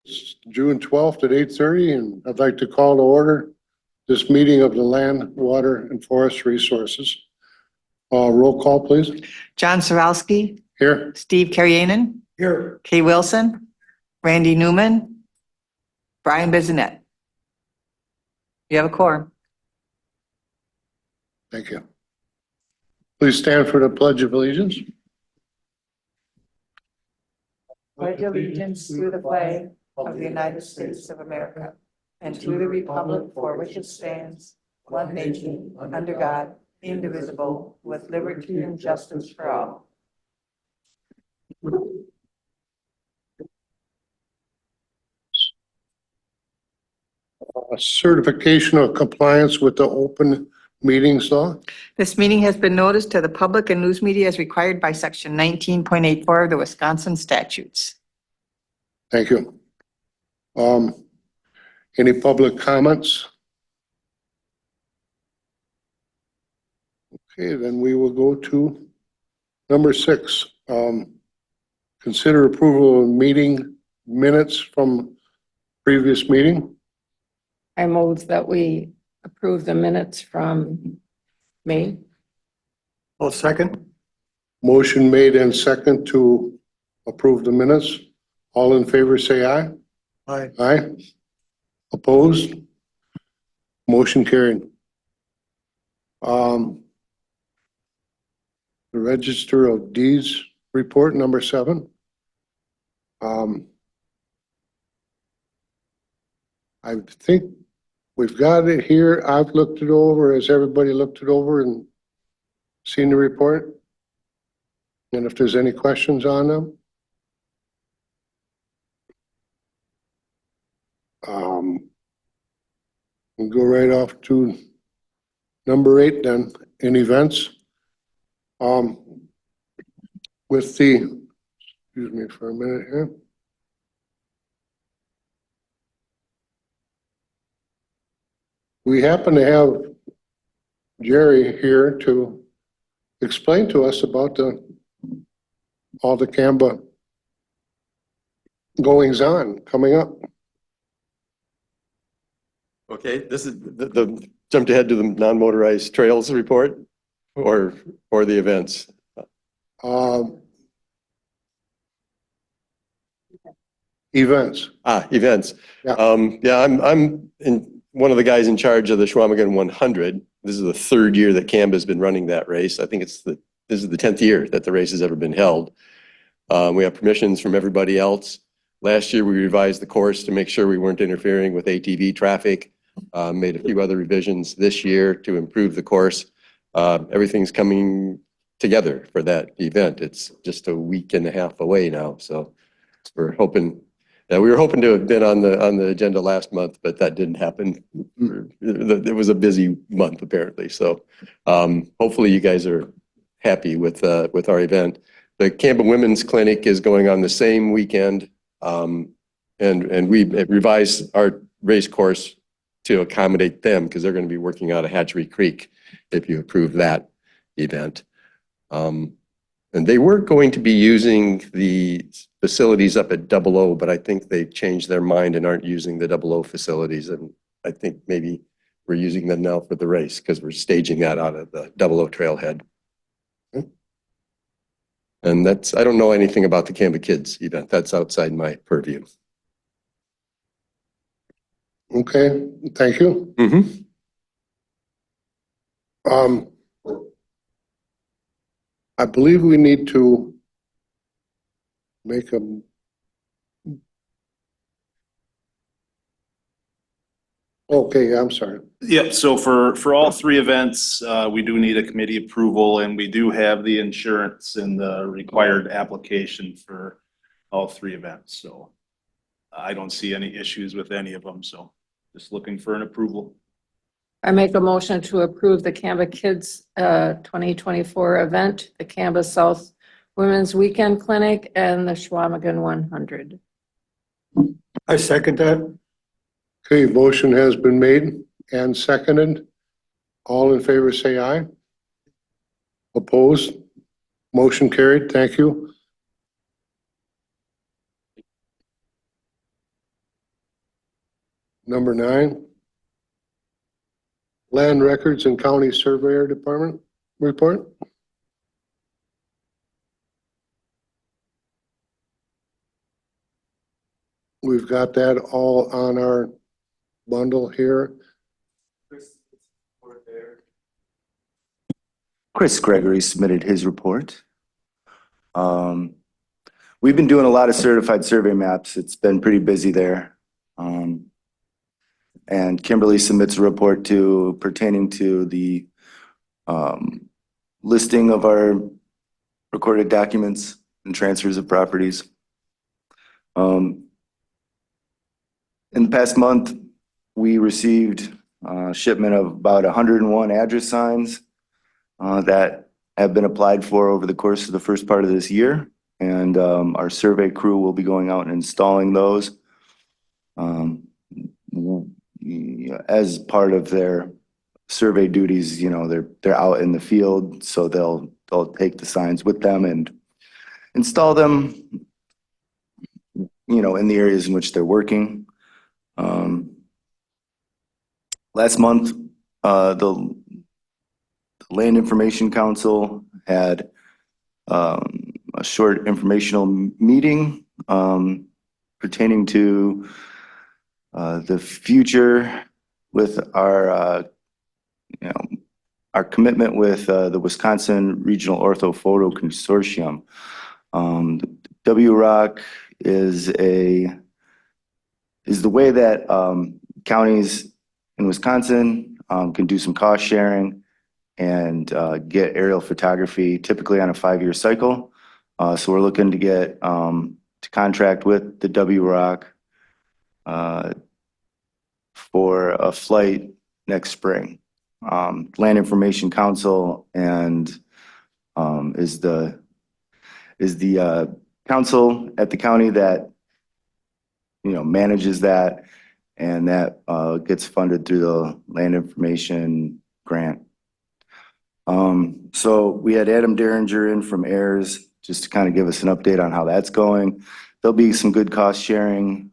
It's June 12th at 8:30, and I'd like to call to order this meeting of the Land, Water, and Forest Resources. Roll call, please. John Sarowski, Here. Steve Karyanen, Here. Kay Wilson, Randy Newman, Brian Bizinet. You have a quorum. Thank you. Please stand for the Pledge of Allegiance. Pledge allegiance to the flag of the United States of America and to the republic for which it stands, one nation, under God, indivisible, with liberty and justice for all. Certification of compliance with the open meetings law. This meeting has been noticed to the public and news media as required by section 19.84 of the Wisconsin statutes. Thank you. Any public comments? Okay, then we will go to number 6. Consider approval of meeting minutes from previous meeting. I move that we approve the minutes from May. I'll second. Motion made and second to approve the minutes. All in favor, say aye. Aye. Aye. Opposed? Motion carried. The Register of Deeds report number 7. I think we've got it here. I've looked it over. Has everybody looked it over and seen the report? And if there's any questions on them? We'll go right off to number 8 then, in events. With the, excuse me for a minute here. We happen to have Jerry here to explain to us about all the CAMBA goings on coming up. Okay, this is the jumped ahead to the non-motorized trails report or the events. Events. Events. Yeah. I'm one of the guys in charge of the Schwamigan 100. This is the 3rd year that CAMBA has been running that race. I think this is the 10th year that the race has ever been held. We have permissions from everybody else. Last year, we revised the course to make sure we weren't interfering with ATV traffic. Made a few other revisions this year to improve the course. Everything's coming together for that event. It's just a week and a half away now, so we're hoping. We were hoping to have been on the agenda last month, but that didn't happen. It was a busy month apparently, so hopefully you guys are happy with our event. The CAMBA Women's Clinic is going on the same weekend, and we revised our race course to accommodate them because they're going to be working out of Hatchery Creek if you approve that event. And they were going to be using the facilities up at 00, but I think they've changed their mind and aren't using the 00 facilities. And I think maybe we're using them now for the race because we're staging that out of the 00 trailhead. And I don't know anything about the CAMBA Kids event. That's outside my purview. Okay, thank you. I believe we need to make a okay, I'm sorry. Yep, so for all 3 events, we do need a committee approval and we do have the insurance and the required application for all 3 events, so I don't see any issues with any of them, so just looking for an approval. I make a motion to approve the CAMBA Kids 2024 event, the CAMBA South Women's Weekend Clinic, and the Schwamigan 100. I second that. Okay, motion has been made and seconded. All in favor, say aye. Opposed? Motion carried. Thank you. Number 9. Land Records and County Surveyor Department report. We've got that all on our bundle here. Chris Gregory submitted his report. We've been doing a lot of certified survey maps. It's been pretty busy there. And Kimberly submits a report pertaining to the listing of our recorded documents and transfers of properties. In the past month, we received a shipment of about 101 address signs that have been applied for over the course of the first part of this year. And our survey crew will be going out and installing those as part of their survey duties. You know, they're out in the field, so they'll take the signs with them and install them, you know, in the areas in which they're working. Last month, the Land Information Council had a short informational meeting pertaining to the future with our, you know, our commitment with the Wisconsin Regional Orthophoto Consortium. WROC is the way that counties in Wisconsin can do some cost sharing and get aerial photography typically on a 5-year cycle. So we're looking to get to contract with the WROC for a flight next spring. Land Information Council and is the council at the county that, you know, manages that, and that gets funded through the Land Information Grant. So we had Adam Derringer in from AIRS just to kind of give us an update on how that's going. There'll be some good cost sharing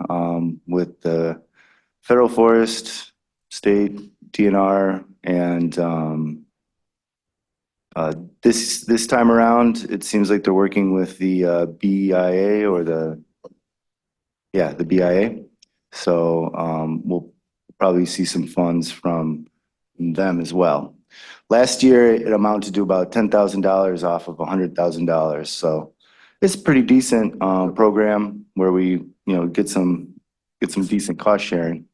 with the federal forest, state, DNR, and this time around, it seems like they're working with the BIA or the BIA. So we'll probably see some funds from them as well. Last year, it amounted to about $10,000 off of $100,000. So it's a pretty decent program where we, you know, get some decent cost sharing.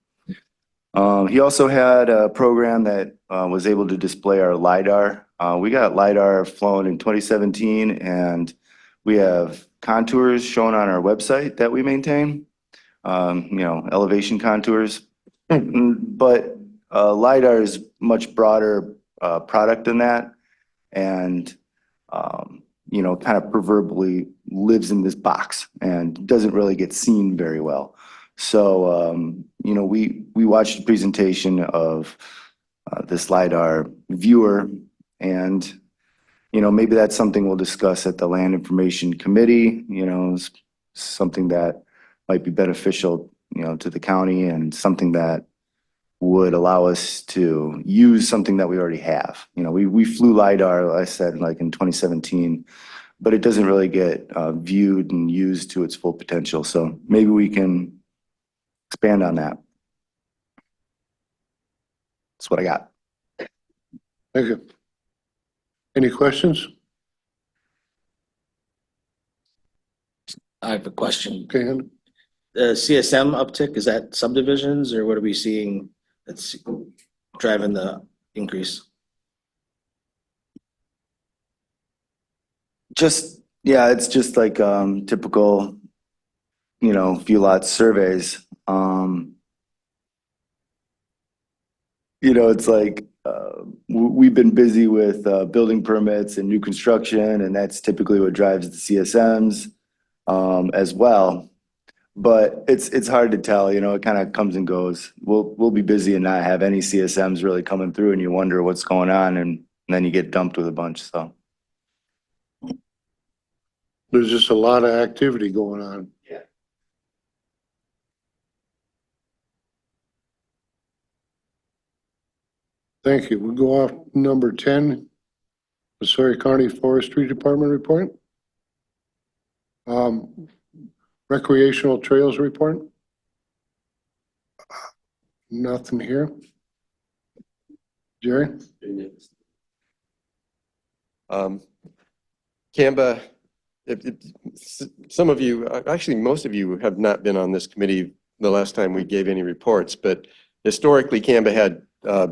He also had a program that was able to display our LiDAR. We got LiDAR flown in 2017, and we have contours shown on our website that we maintain, you know, elevation contours. But LiDAR is much broader product than that, and you know, kind of proverbially lives in this box and doesn't really get seen very well. So you know, we watched the presentation of this LiDAR viewer, and you know, maybe that's something we'll discuss at the Land Information Committee. You know, something that might be beneficial, you know, to the county, and something that would allow us to use something that we already have. You know, we flew LiDAR, I said, like in 2017, but it doesn't really get viewed and used to its full potential. So maybe we can expand on that. That's what I got. Thank you. Any questions? I have a question. Okay, Henry. The CSM uptick, is that subdivisions or what are we seeing that's driving the increase? It's just like typical, you know, few lot surveys. You know, it's like we've been busy with building permits and new construction, and that's typically what drives the CSMs as well. But it's hard to tell, you know, it kind of comes and goes. We'll be busy and not have any CSMs really coming through, and you wonder what's going on, and then you get dumped with a bunch. So There's just a lot of activity going on. Yeah. Thank you. We'll go off number 10, the Sawyer County Forestry Department report. Recreational Trails report. Nothing here. Jerry? Canva, some of you, actually, most of you have not been on this committee the last time we gave any reports, but historically, Canva had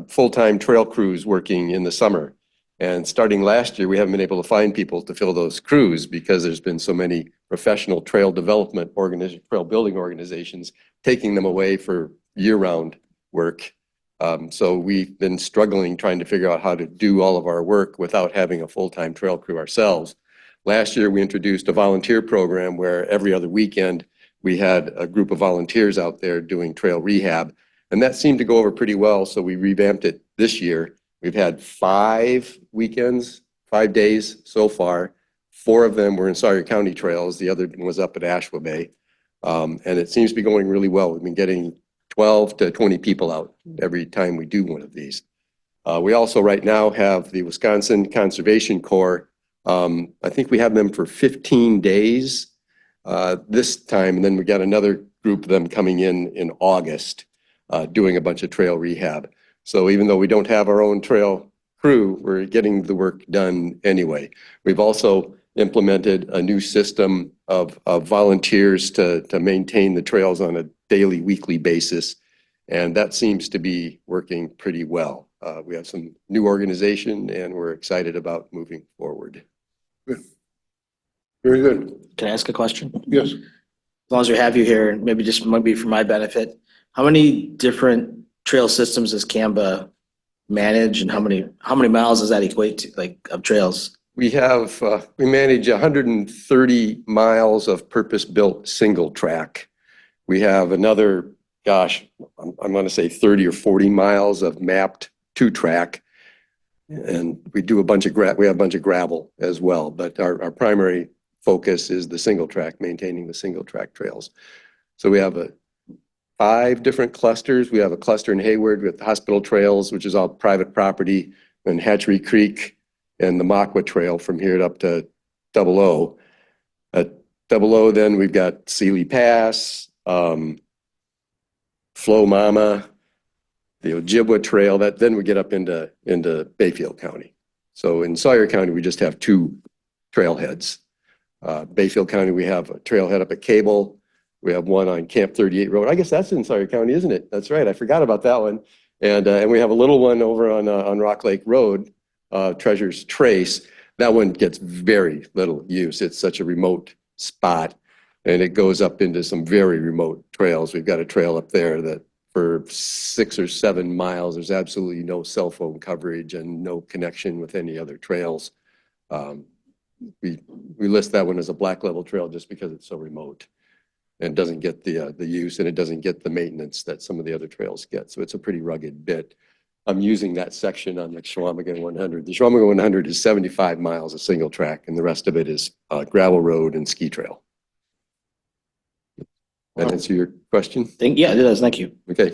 full-time trail crews working in the summer. And starting last year, we haven't been able to find people to fill those crews because there's been so many professional trail development trail building organizations taking them away for year-round work. So we've been struggling trying to figure out how to do all of our work without having a full-time trail crew ourselves. Last year, we introduced a volunteer program where every other weekend we had a group of volunteers out there doing trail rehab. And that seemed to go over pretty well, so we revamped it this year. We've had 5 weekends, 5 days so far. 4 of them were in Sawyer County trails. The other one was up at Ashwa Bay. And it seems to be going really well. We've been getting 12 to 20 people out every time we do one of these. We also right now have the Wisconsin Conservation Corps. I think we have them for 15 days this time, and then we got another group of them coming in August, doing a bunch of trail rehab. So even though we don't have our own trail crew, we're getting the work done anyway. We've also implemented a new system of volunteers to maintain the trails on a daily, weekly basis, and that seems to be working pretty well. We have some new organization, and we're excited about moving forward. Very good. Can I ask a question? Yes. As long as we have you here, and maybe for my benefit, how many different trail systems does Canva manage, and how many miles does that equate to, like, of trails? We have, we manage 130 miles of purpose-built single track. We have another, gosh, I'm going to say 30 or 40 miles of mapped 2-track. And we do a bunch of gravel as well, but our primary focus is the single track, maintaining the single track trails. So we have 5 different clusters. We have a cluster in Hayward with Hospital Trails, which is all private property, and Hatchery Creek and the Makwa Trail from here up to Double O. At Double O, then we've got Sealy Pass, Flow Mama, the Ojibwa Trail. Then we get up into Bayfield County. So in Sawyer County, we just have 2 trailheads. Bayfield County, we have a trailhead up at Cable. We have one on Camp 38 Road. I guess that's in Sawyer County, isn't it? That's right. I forgot about that one. And we have a little one over on Rock Lake Road, Treasure's Trace. That one gets very little use. It's such a remote spot, and it goes up into some very remote trails. We've got a trail up there that for 6 or 7 miles, there's absolutely no cell phone coverage and no connection with any other trails. We list that one as a black level trail just because it's so remote and doesn't get the use, and it doesn't get the maintenance that some of the other trails get. So it's a pretty rugged bit. I'm using that section on the Chequamegon 100. The Chequamegon 100 is 75 miles of single track, and the rest of it is gravel road and ski trail. That answer your question? Yeah, it does. Thank you. Okay.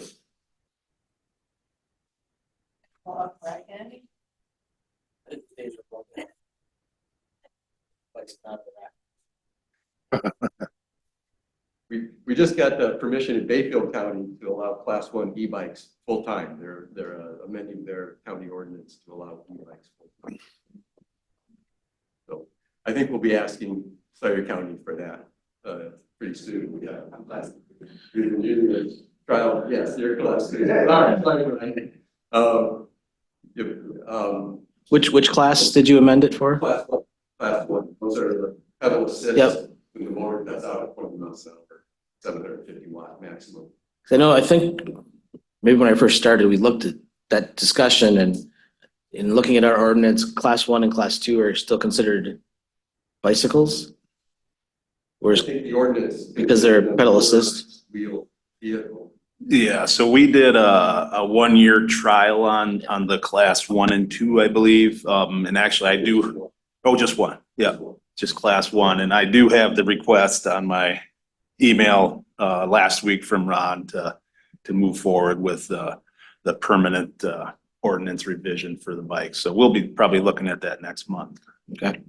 We just got the permission in Bayfield County to allow Class 1 e-bikes full-time. They're amending their county ordinance to allow e-bikes full-time. So I think we'll be asking Sawyer County for that pretty soon. We've been using this trial. Yes, your class 2. Which class did you amend it for? Class 1. Those are the pedal assist. Yep. And the motor that's out at 20 miles an hour, 750 watt maximum. I think maybe when I first started, we looked at that discussion, and in looking at our ordinance, Class 1 and Class 2 are still considered bicycles. I think the ordinance. Because they're pedal assist. Wheel vehicle. Yeah, so we did a 1-year trial on the Class 1 and 2, I believe. And actually just 1. Yeah, just Class 1. And I do have the request on my email last week from Ron to move forward with the permanent ordinance revision for the bike. So we'll be probably looking at that next month. Okay.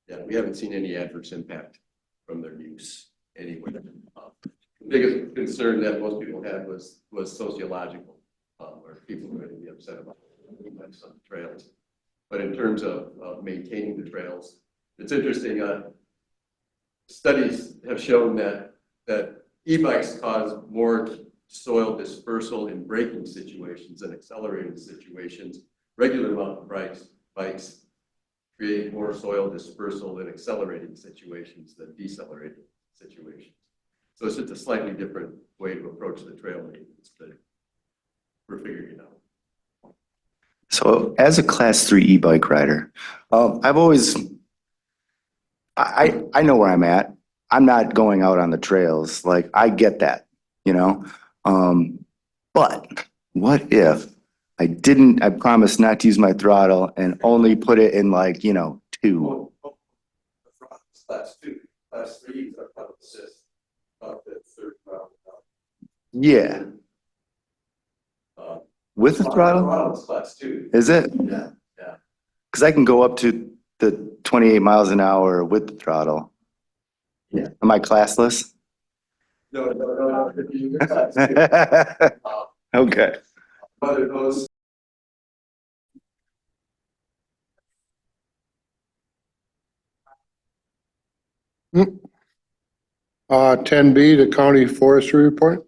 Yeah, we haven't seen any adverse impact from their use anywhere. The biggest concern that most people had was sociological, where people were going to be upset about some trails. But in terms of maintaining the trails, it's interesting. Studies have shown that e-bikes cause more soil dispersal in braking situations and accelerating situations. Regular mountain bikes create more soil dispersal in accelerating situations than decelerating situations. So it's just a slightly different way to approach the trail maintenance that we're figuring out. So as a class 3 e-bike rider, I've always, I know where I'm at. I'm not going out on the trails. Like, I get that, you know? But what if I promised not to use my throttle and only put it in, like, 2? Class 2, class 3 are pedal assist, the third throttle. Yeah. With the throttle? Throttle is class 2. Is it? Yeah, yeah. Because I can go up to the 28 miles an hour with the throttle. Yeah. Am I classless? No. You're class 2. Okay. But it goes. Ten B, the county forestry report.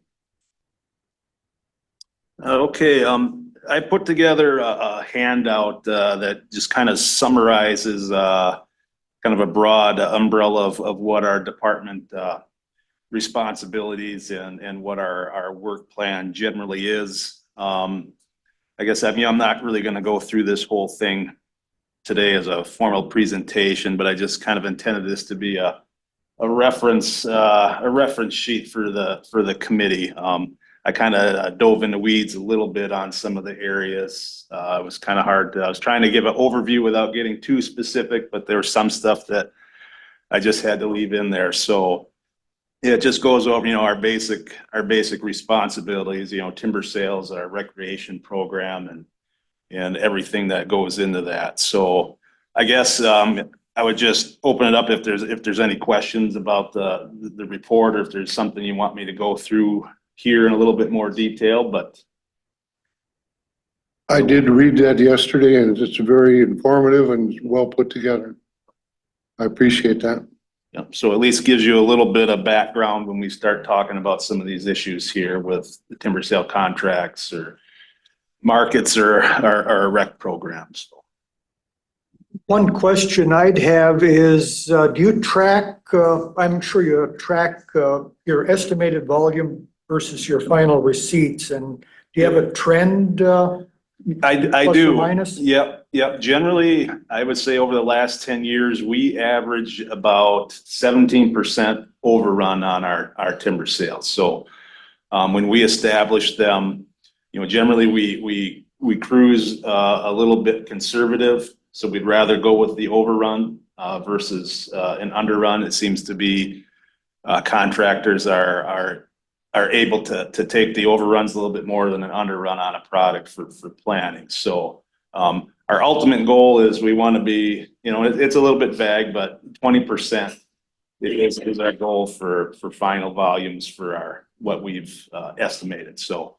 Okay, I put together a handout that just kind of summarizes kind of a broad umbrella of what our department responsibilities and what our work plan generally is. I guess I'm not really going to go through this whole thing today as a formal presentation, but I just kind of intended this to be a reference sheet for the committee. I kind of dove in the weeds a little bit on some of the areas. It was kind of hard. I was trying to give an overview without getting too specific, but there was some stuff that I just had to leave in there. So it just goes over, our basic responsibilities, timber sales, our recreation program, and everything that goes into that. So I guess I would just open it up if there's any questions about the report, or if there's something you want me to go through here in a little bit more detail, but. I did read that yesterday and it's very informative and well put together. I appreciate that. Yeah, so at least gives you a little bit of background when we start talking about some of these issues here with the timber sale contracts or markets or rec programs. One question I'd have is, do you track, I'm sure you track your estimated volume versus your final receipts, and do you have a trend? I Plus do. or minus? Yep. Generally, I would say over the last 10 years, we average about 17% overrun on our timber sales. So when we establish them, generally we cruise a little bit conservative. So we'd rather go with the overrun versus an underrun. It seems to be contractors are able to take the overruns a little bit more than an underrun on a product for planning. So our ultimate goal is we want to be, it's a little bit vague, but 20% is our goal for final volumes for what we've estimated. So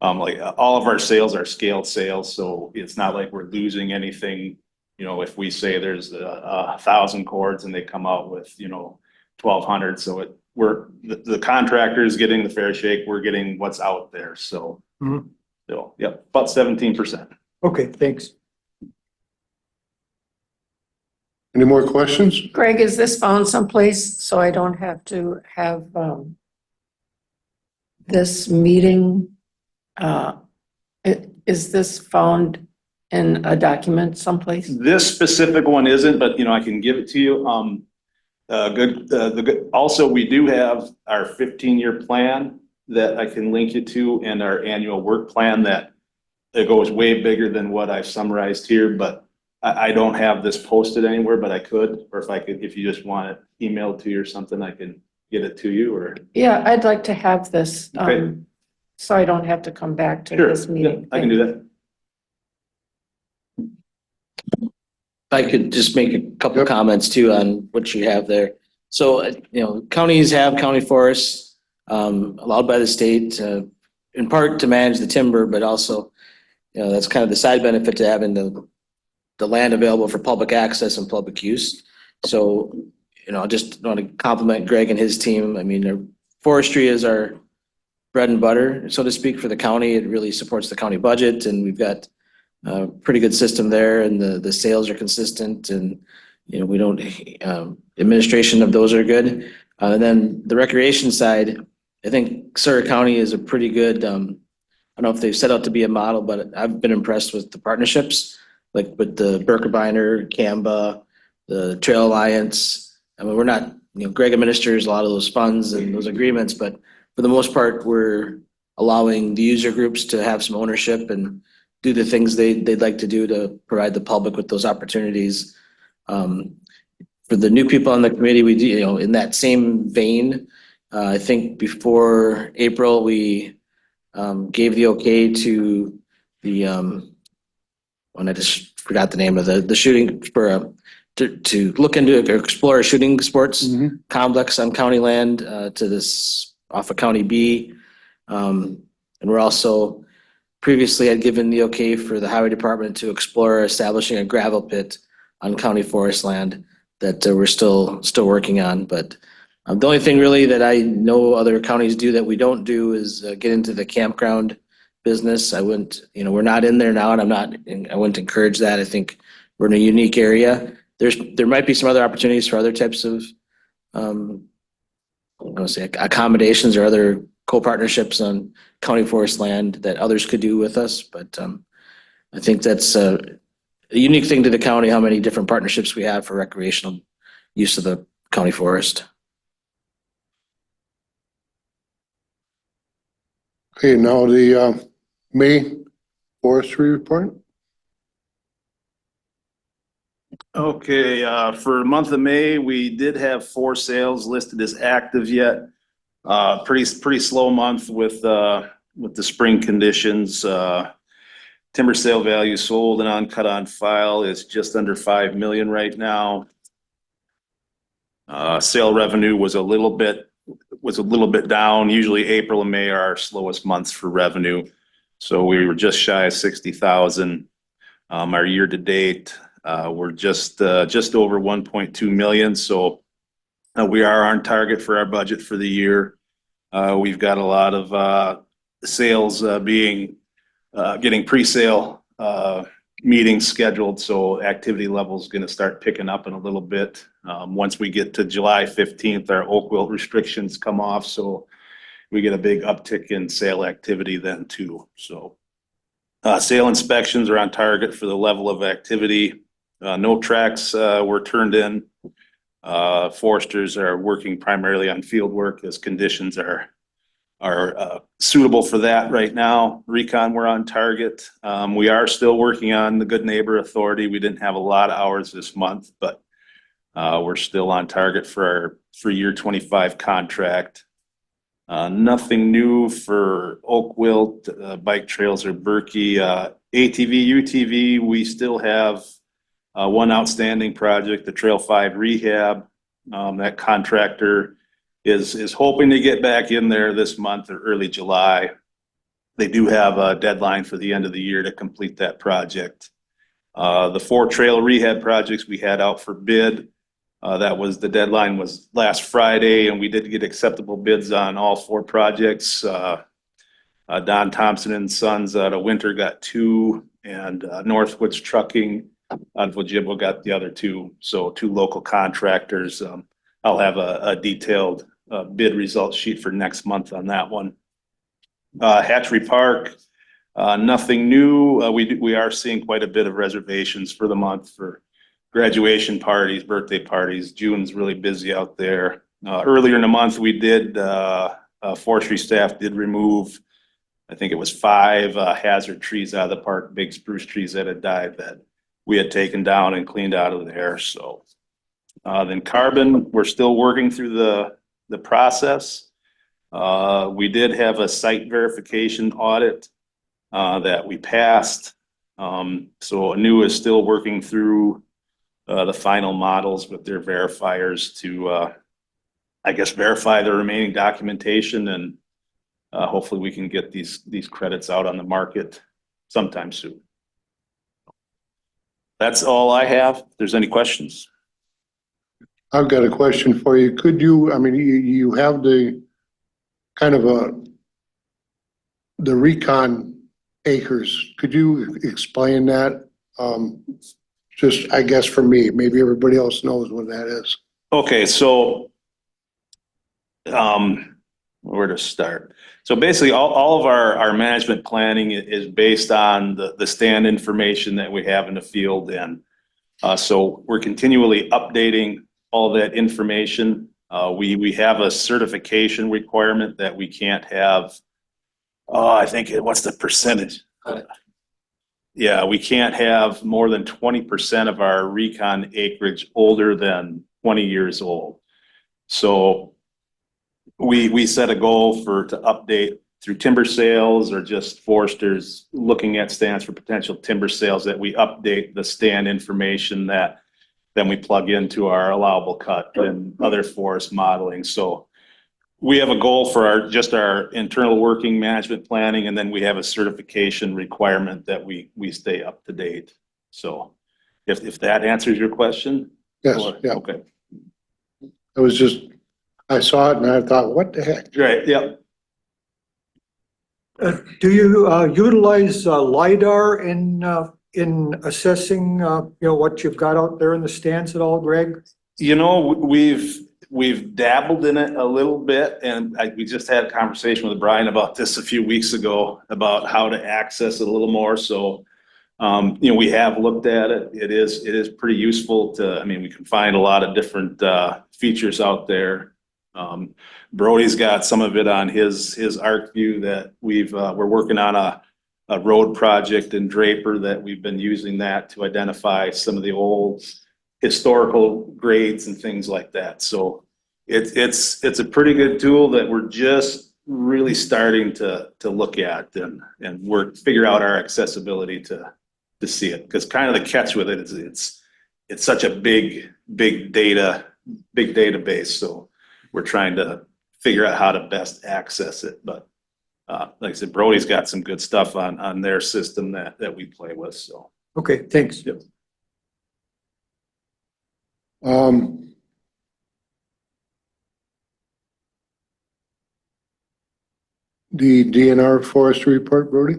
like all of our sales are scaled sales, so it's not like we're losing anything. If we say there's 1,000 cords and they come out with 1,200, so we're the contractors getting the fair shake, we're getting what's out there. So, yep, about 17%. Okay, thanks. Any more questions? Greg, is this found someplace so I don't have to have this meeting? Is this found in a document someplace? This specific one isn't, but I can give it to you. Also, we do have our 15-year plan that I can link you to, and our annual work plan that it goes way bigger than what I've summarized here, but I don't have this posted anywhere, but I could, or if you just want it emailed to you or something, I can get it to you, or. Yeah, I'd like to have this. Okay. So I don't have to come back to Sure, this yeah, meeting. I can do that. If I could just make a couple Yep. comments too on what you have there. So, counties have county forests, allowed by the state, in part to manage the timber, but also, that's kind of the side benefit to having the land available for public access and public use. So, I just want to compliment Greg and his team. I mean, forestry is our bread and butter, so to speak, for the county. It really supports the county budget, and we've got a pretty good system there, and the sales are consistent, and we don't, administration of those are good. And then the recreation side, I think Surrey County is a pretty good, I don't know if they've set out to be a model, but I've been impressed with the partnerships, like with the Birkebeiner, Camba, the Trail Alliance. I mean, we're not, Greg administers a lot of those funds and those agreements, but for the most part, we're allowing the user groups to have some ownership and do the things they'd like to do to provide the public with those opportunities. For the new people on the committee, we do, in that same vein, I think before April, we gave the okay to the, when I just forgot the name of the shooting for, to look into or explore a shooting sports complex on county land, to this off of County B. And we're also previously had given the okay for the highway department to explore establishing a gravel pit on county forest land that we're still working on. But the only thing really that I know other counties do that we don't do is get into the campground business. I wouldn't, we're not in there now, and I wouldn't encourage that. I think we're in a unique area. There might be some other opportunities for other types of, accommodations or other co-partnerships on county forest land that others could do with us. But I think that's a unique thing to the county, how many different partnerships we have for recreational use of the county forest. Okay, now the May forestry report. Okay, for the month of May, we did have 4 sales listed as active yet. Pretty slow month with the spring conditions. Timber sale value sold and uncut on file is just under 5 million right now. Sale revenue was a little bit down. Usually April and May are our slowest months for revenue. So we were just shy of 60,000. Our year to date, we're just over 1.2 million. So we are on target for our budget for the year. We've got a lot of sales getting pre-sale meetings scheduled, so activity level is going to start picking up in a little bit. Once we get to July 15th, our oak wilt restrictions come off, so we get a big uptick in sale activity then too. So sale inspections are on target for the level of activity. No tracks were turned in. Foresters are working primarily on field work as conditions are suitable for that right now. Recon, we're on target. We are still working on the Good Neighbor Authority. We didn't have a lot of hours this month, but we're still on target for our year 25 contract. Nothing new for oak wilt, bike trails or Berkey. ATV, UTV, we still have one outstanding project, the Trail 5 rehab. That contractor is hoping to get back in there this month or early July. They do have a deadline for the end of the year to complete that project. The 4 trail rehab projects we had out for bid, the deadline was last Friday, and we did get acceptable bids on all 4 projects. Don Thompson and Sons out of Winter got 2, and Northwoods Trucking out of Ojibwa got the other 2. So 2 local contractors. I'll have a detailed bid result sheet for next month on that one. Hatchery Park, nothing new. We are seeing quite a bit of reservations for the month for graduation parties, birthday parties. June's really busy out there. Earlier in the month, we did, forestry staff did remove, I think it was 5 hazard trees out of the park, big spruce trees that had died that we had taken down and cleaned out of there. So then carbon, we're still working through the process. We did have a site verification audit that we passed. So Anu is still working through the final models with their verifiers to, I guess, verify the remaining documentation, and hopefully we can get these credits out on the market sometime soon. That's all I have. If there's any questions. I've got a question for you. Could you, I mean, you have the kind of the recon acres. Could you explain that? Just, I guess for me, maybe everybody else knows what that is. Okay, so where to start? So basically, all of our management planning is based on the stand information that we have in the field, and so we're continually updating all that information. We have a certification requirement that we can't have. I think what's the percentage? Yeah, we can't have more than 20% of our recon acreage older than 20 years old. So we set a goal to update through timber sales or just foresters looking at stands for potential timber sales, that we update the stand information that then we plug into our allowable cut and other forest modeling. So we have a goal for our internal working management planning, and then we have a certification requirement that we stay up to date. So if that answers your question? Yes, yeah. Okay. It was just, I saw it and I thought, what the heck? Right, yep. Do you utilize LiDAR in assessing, what you've got out there in the stands at all, Greg? You know, we've dabbled in it a little bit, and we just had a conversation with Brian about this a few weeks ago about how to access it a little more. So, we have looked at it. It is pretty useful we can find a lot of different features out there. Brody's got some of it on his ArcView that we're working on a road project in Draper that we've been using that to identify some of the old historical grades and things like that. So it's a pretty good tool that we're just really starting to look at and figure out our accessibility to see it. Because kind of the catch with it is it's such a big database. So we're trying to figure out how to best access it. But like I said, Brody's got some good stuff on their system that we play with. So Okay, thanks. Yep. The DNR forestry report, Brody?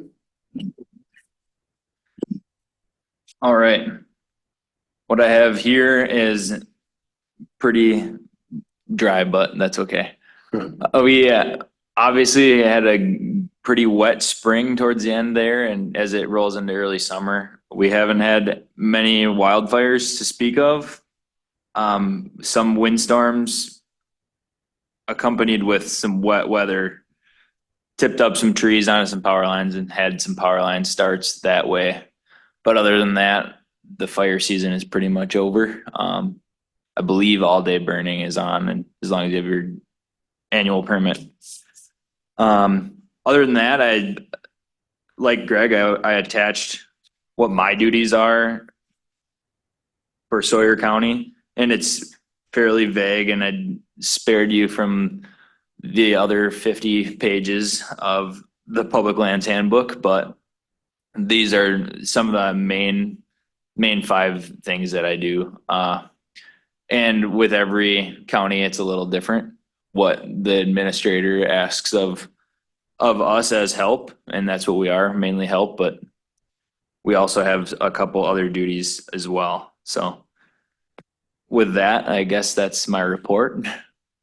All right. What I have here is pretty dry, but that's okay. We obviously had a pretty wet spring towards the end there, and as it rolls into early summer, we haven't had many wildfires to speak of. Some windstorms accompanied with some wet weather tipped up some trees onto some power lines and had some power line starts that way. But other than that, the fire season is pretty much over. I believe all day burning is on, and as long as you have your annual permit. Other than that, like Greg, I attached what my duties are for Sawyer County, and it's fairly vague, and I spared you from the other 50 pages of the Public Lands Handbook, but these are some of the main 5 things that I do. And with every county, it's a little different what the administrator asks of us as help, and that's what we are, mainly help, but we also have a couple other duties as well. So with that, I guess that's my report.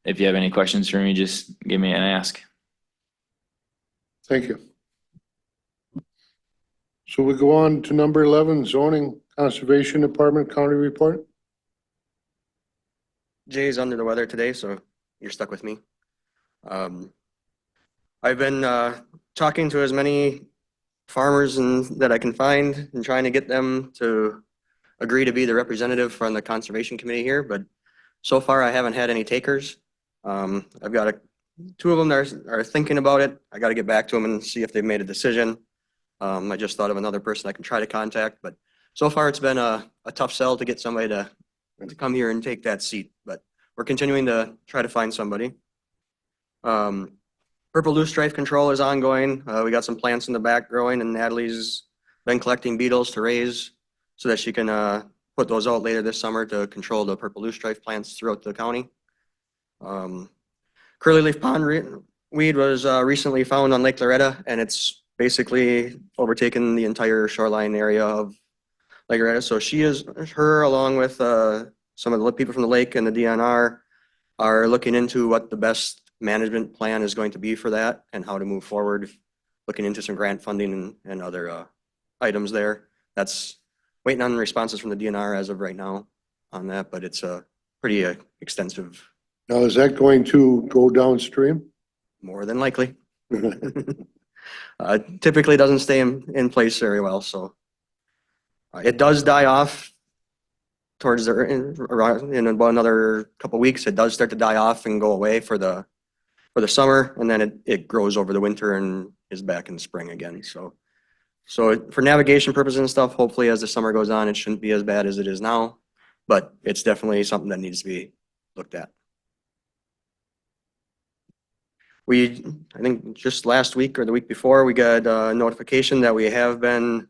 If you have any questions for me, just give me an ask. Thank you. So we go on to number 11, zoning conservation department county report. Jay's under the weather today, so you're stuck with me. I've been talking to as many farmers that I can find and trying to get them to agree to be the representative from the conservation committee here, but so far I haven't had any takers. I've got two of them are thinking about it. I got to get back to them and see if they've made a decision. I just thought of another person I can try to contact, but so far it's been a tough sell to get somebody to come here and take that seat, but we're continuing to try to find somebody. Purple loose strife control is ongoing. We got some plants in the back growing and Natalie's been collecting beetles to raise so that she can put those out later this summer to control the purple loose strife plants throughout the county. Curly leaf pond weed was recently found on Lake Loretta, and it's basically overtaken the entire shoreline area of Lake Loretta. So her along with some of the people from the lake and the DNR are looking into what the best management plan is going to be for that and how to move forward, looking into some grant funding and other items there. That's waiting on responses from the DNR as of right now on that, but it's a pretty extensive, Now, is that going to go downstream? more than likely. Typically doesn't stay in place very well, so it does die off towards in about another couple weeks. It does start to die off and go away for the summer, and then it grows over the winter and is back in the spring again. So for navigation purposes and stuff, hopefully as the summer goes on, it shouldn't be as bad as it is now, but it's definitely something that needs to be looked at. I think just last week or the week before, we got a notification that we have been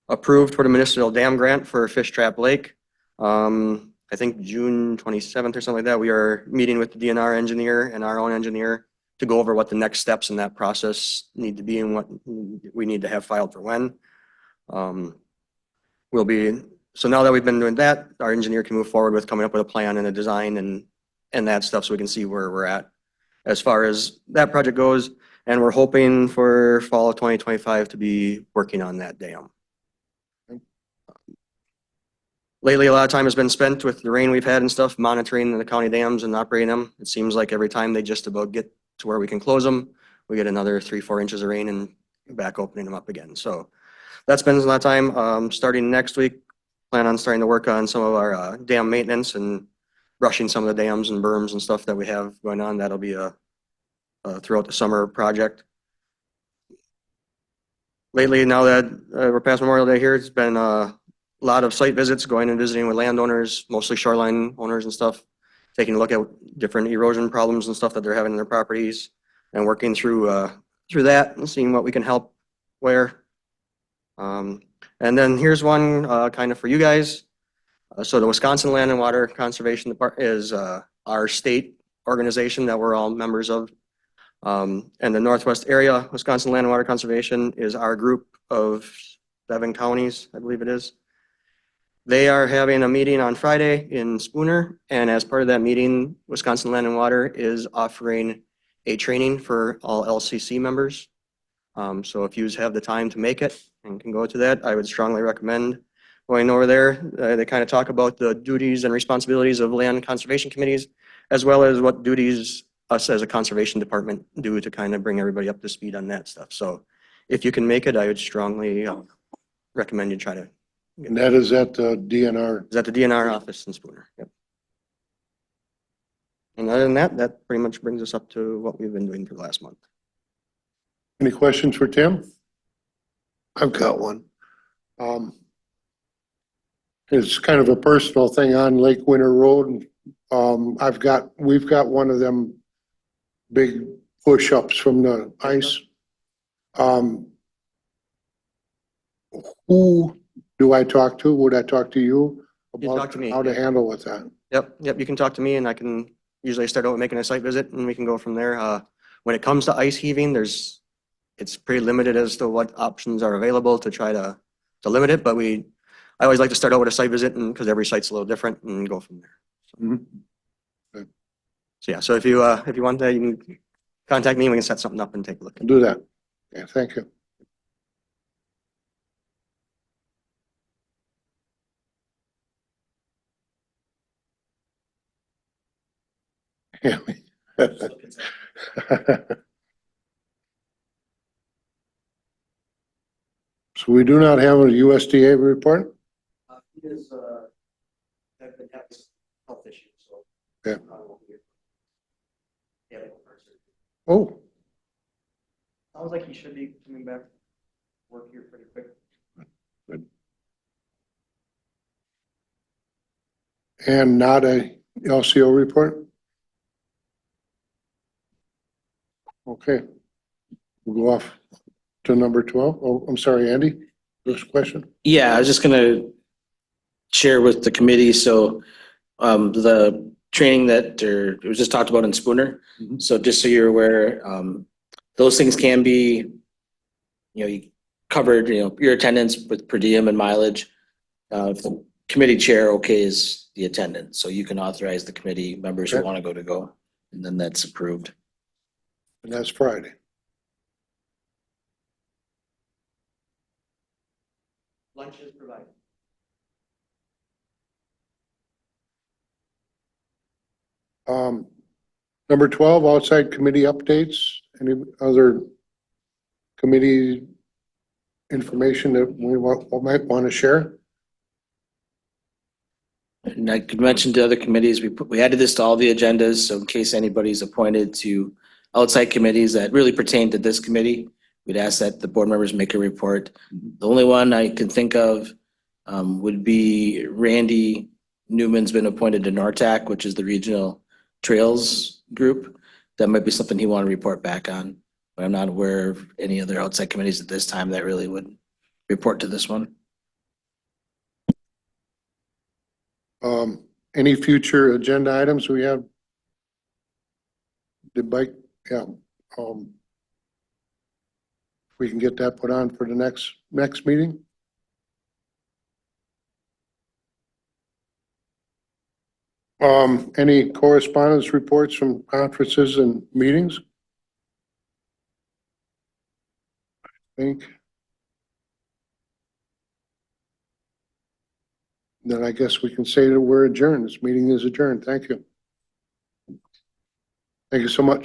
approved for the municipal dam grant for Fish Trap Lake. I think June 27th or something like that, we are meeting with the DNR engineer and our own engineer to go over what the next steps in that process need to be and what we need to have filed for when. So now that we've been doing that, our engineer can move forward with coming up with a plan and a design and that stuff so we can see where we're at as far as that project goes. And we're hoping for fall of 2025 to be working on that dam. Lately, a lot of time has been spent with the rain we've had and stuff, monitoring the county dams and operating them. It seems like every time they just about get to where we can close them, we get another 3-4 inches of rain and back opening them up again. So that's been a lot of time. Starting next week, plan on starting to work on some of our dam maintenance and brushing some of the dams and berms and stuff that we have going on. That'll be a throughout the summer project. Lately, now that we're past Memorial Day here, it's been a lot of site visits, going and visiting with landowners, mostly shoreline owners and stuff, taking a look at different erosion problems and stuff that they're having in their properties and working through that and seeing what we can help where. And then here's one kind of for you guys. So the Wisconsin Land and Water Conservation Department is our state organization that we're all members of. And the Northwest Area Wisconsin Land and Water Conservation is our group of 7 counties, I believe it is. They are having a meeting on Friday in Spooner, and as part of that meeting, Wisconsin Land and Water is offering a training for all LCC members. So if you have the time to make it and can go to that, I would strongly recommend going over there. They kind of talk about the duties and responsibilities of land conservation committees, as well as what duties us as a conservation department do to kind of bring everybody up to speed on that stuff. So if you can make it, I would strongly recommend you try to. And that is at the DNR. Is at the DNR office in Spooner. Yep. And other than that, that pretty much brings us up to what we've been doing for the last month. Any questions for Tim? I've got one. It's kind of a personal thing on Lake Winter Road. We've got one of them big push-ups from the ice. Who do I talk to? Would I talk to you You talk about to me. how to handle with that? Yep, you can talk to me and I can usually start out with making a site visit and we can go from there. When it comes to ice heaving, it's pretty limited as to what options are available to try to limit it, but I always like to start out with a site visit and because every site's a little different and go from there. Mhm. So yeah, so if you want that, you can contact me and we can set something up and take a look. Do that. Yeah, thank you. Yeah. So we do not have a USDA report? He has been having health issues, so. Yeah. Yeah. Oh, Sounds like he should be coming back to work here pretty quick. and not a LCO report? Okay. We'll go off to number 12. Oh, I'm sorry, Andy. First question. Yeah, I was just gonna share with the committee, so the training that it was just talked about in Spooner. So just so you're aware, those things can be, you covered, your attendance with per diem and mileage. If the committee chair okays the attendance, so you can authorize the committee members who Okay. want to go, and then that's approved. And that's Friday. Lunch is provided. Number 12, outside committee updates. Any other committee information that we might want to share? And I could mention to other committees, we added this to all the agendas, so in case anybody's appointed to outside committees that really pertain to this committee, we'd ask that the board members make a report. The only one I can think of would be Randy Newman's been appointed to NORTAC, which is the Regional Trails Group. That might be something he want to report back on, but I'm not aware of any other outside committees at this time that really would report to this one. Any future agenda items we have? The bike, yeah. We can get that put on for the next meeting? Any correspondence reports from conferences and meetings? I think. Then I guess we can say that we're adjourned. This meeting is adjourned. Thank you. Thank you so much.